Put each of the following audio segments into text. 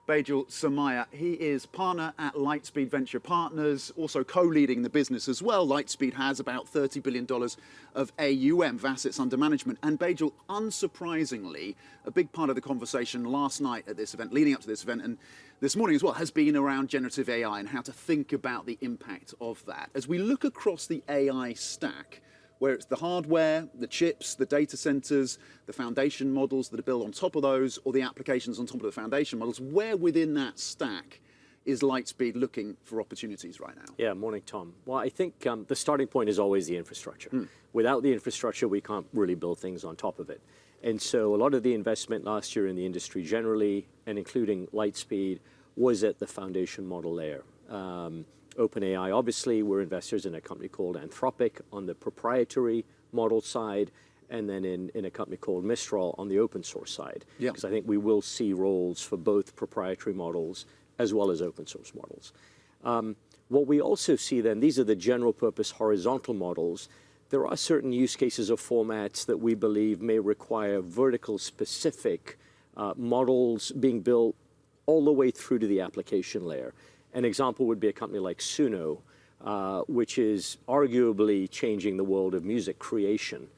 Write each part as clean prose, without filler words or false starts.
Bejul Somaia. He is partner at Lightspeed Venture Partners, also co-leading the business as well. Lightspeed has about $30 billion of AUM, of assets under management. And Bejul, unsurprisingly, a big part of the conversation last night at this event, leading up to this event, and this morning as well, has been around generative AI and how to think about the impact of that. As we look across the AI stack, where it's the hardware, the chips, the data centers, the foundation models that are built on top of those, or the applications on top of the foundation models, where within that stack is Lightspeed looking for opportunities right now? Yeah, morning, Tom. Well, I think the starting point is always the infrastructure. Without the infrastructure, we can't really build things on top of it. And so a lot of the investment last year in the industry generally, and including Lightspeed, was at the foundation model layer. OpenAI, obviously, we're investors in a company called Anthropic on the proprietary model side, and then in a company called Mistral on the open source side. Yeah. Because I think we will see roles for both proprietary models as well as open source models. What we also see then, these are the general purpose horizontal models. There are certain use cases or formats that we believe may require vertical specific models being built all the way through to the application layer. An example would be a company like Suno, which is arguably changing the world of music creation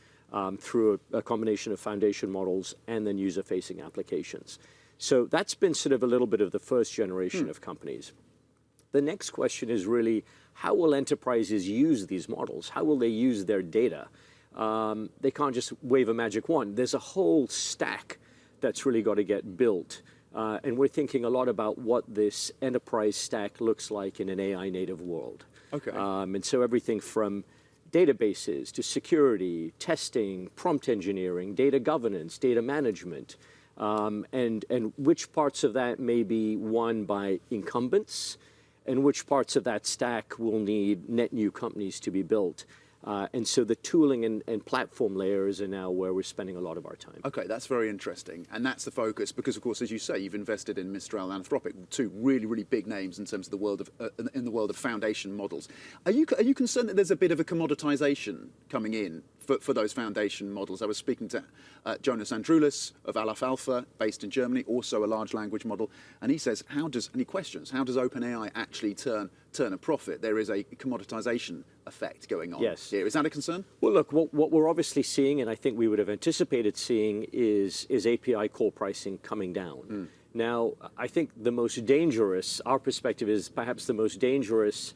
through a combination of foundation models and then user-facing applications. So that's been sort of a little bit of the first generation of companies. The next question is really, how will enterprises use these models? How will they use their data? They can't just wave a magic wand. There's a whole stack that's really got to get built. And we're thinking a lot about what this enterprise stack looks like in an AI native world. Okay. And so everything from databases to security, testing, prompt engineering, data governance, data management, and which parts of that may be won by incumbents and which parts of that stack will need net new companies to be built. And so the tooling and platform layers are now where we're spending a lot of our time. Okay, that's very interesting. And that's the focus because, of course, as you say, you've invested in Mistral and Anthropic, two really, really big names in terms of the world of, in the world of foundation models. Are you concerned that there's a bit of a commoditization coming in for those foundation models? I was speaking to Jonas Androulis of Aleph Alpha, based in Germany, also a large language model. And he says, and he questions, how does OpenAI actually turn a profit? There is a commoditization effect going on here. Is that a concern? Well, look, what we're obviously seeing, and I think we would have anticipated seeing, is API call pricing coming down. Now, I think the most dangerous, our perspective is perhaps the most dangerous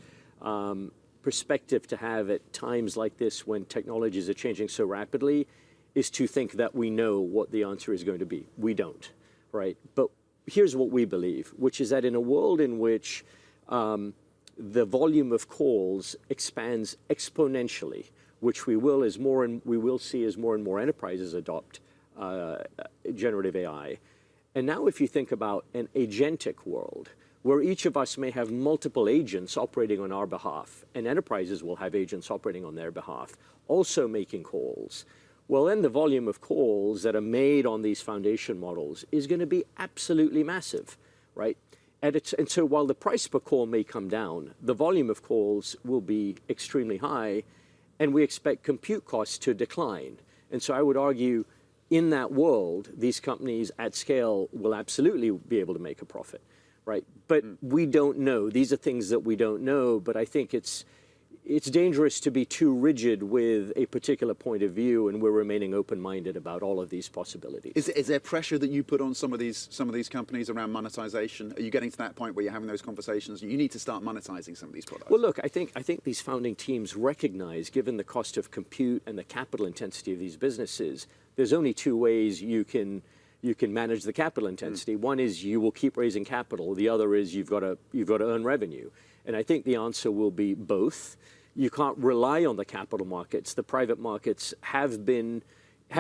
perspective to have at times like this when technologies are changing so rapidly, is to think that we know what the answer is going to be. We don't, right? But here's what we believe, which is that in a world in which the volume of calls expands exponentially, which we will see as more and more enterprises adopt generative AI. And now if you think about an agentic world, where each of us may have multiple agents operating on our behalf, and enterprises will have agents operating on their behalf, also making calls, well, then the volume of calls that are made on these foundation models is going to be absolutely massive, right? And so while the price per call may come down, the volume of calls will be extremely high, and we expect compute costs to decline. And so I would argue, in that world, these companies at scale will absolutely be able to make a profit, right? But we don't know. These are things that we don't know, but I think it's dangerous to be too rigid with a particular point of view, and we're remaining open-minded about all of these possibilities. Is there pressure that you put on some of these companies around monetization? Are you getting to that point where you're having those conversations? You need to start monetizing some of these products. Well, look, I think these founding teams recognize, given the cost of compute and the capital intensity of these businesses, there's only two ways you can manage the capital intensity. One is you will keep raising capital. The other is you've got to earn revenue. And I think the answer will be both. You can't rely on the capital markets. The private markets have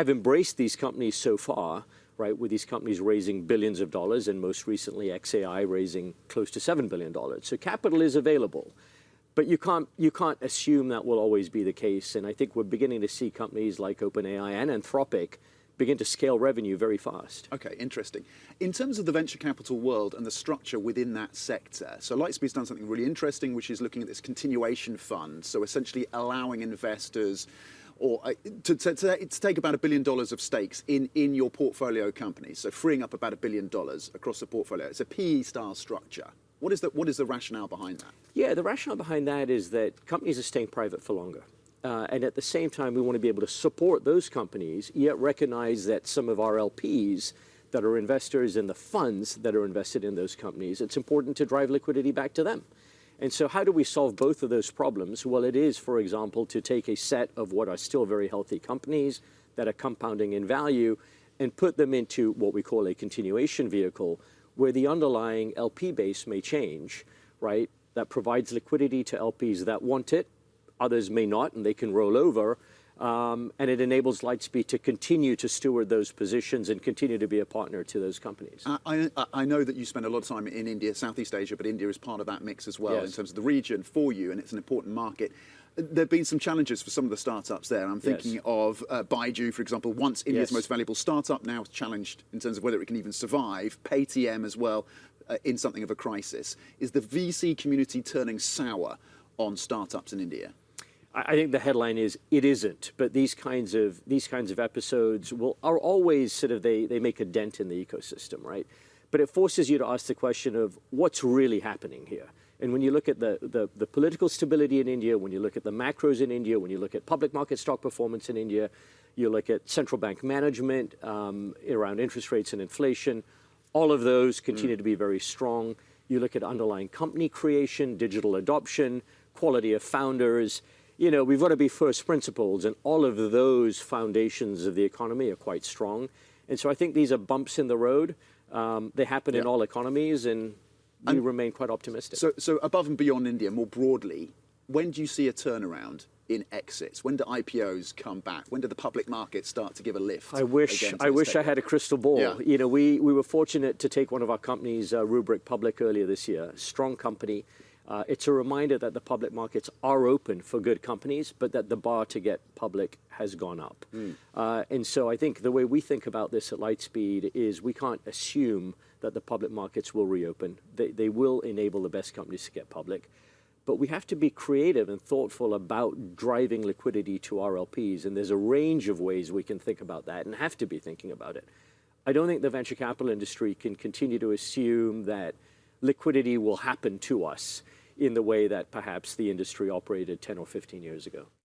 embraced these companies so far, right? With these companies raising billions of dollars, and most recently XAI raising close to $7 billion. So capital is available. But you can't assume that will always be the case. And I think we're beginning to see companies like OpenAI and Anthropic begin to scale revenue very fast. Okay, interesting. In terms of the venture capital world and the structure within that sector, so Lightspeed's done something really interesting, which is looking at this continuation fund. So essentially allowing investors or to take about $1 billion of stakes in your portfolio companies, so freeing up about $1 billion across the portfolio. It's a PE-style structure. What is the rationale behind that? Yeah, the rationale behind that is that companies are staying private for longer. And at the same time, we want to be able to support those companies, yet recognize that some of our LPs that are investors in the funds that are invested in those companies, it's important to drive liquidity back to them. And so how do we solve both of those problems? Well, it is, for example, to take a set of what are still very healthy companies that are compounding in value and put them into what we call a continuation vehicle, where the underlying LP base may change, right? That provides liquidity to LPs that want it. Others may not, and they can roll over. And it enables Lightspeed to continue to steward those positions and continue to be a partner to those companies. I know that you spend a lot of time in India, Southeast Asia, but India is part of that mix as well in terms of the region for you, and it's an important market. There have been some challenges for some of the startups there. I'm thinking of Bejul, for example, once India's most valuable startup, now challenged in terms of whether it can even survive. Paytm as well, in something of a crisis. Is the VC community turning sour on startups in India? I think the headline is it isn't, but these kinds of episodes are always sort of they make a dent in the ecosystem, right? But it forces you to ask the question of what's really happening here. And when you look at the political stability in India, when you look at the macros in India, when you look at public market stock performance in India, you look at central bank management around interest rates and inflation, all of those continue to be very strong. You look at underlying company creation, digital adoption, quality of founders. You know, we've got to be first principles, and all of those foundations of the economy are quite strong. And so I think these are bumps in the road. They happen in all economies, and we remain quite optimistic. So above and beyond India, more broadly, when do you see a turnaround in exits? When do IPOs come back? When do the public markets start to give a lift? I wish I had a crystal ball. Yeah. You know, we were fortunate to take one of our companies, Rubrik, public earlier this year. Strong company. It's a reminder that the public markets are open for good companies, but that the bar to get public has gone up. And so I think the way we think about this at Lightspeed is we can't assume that the public markets will reopen. They will enable the best companies to get public. But we have to be creative and thoughtful about driving liquidity to our LPs. And there's a range of ways we can think about that and have to be thinking about it. I don't think the venture capital industry can continue to assume that liquidity will happen to us in the way that perhaps the industry operated 10 or 15 years ago.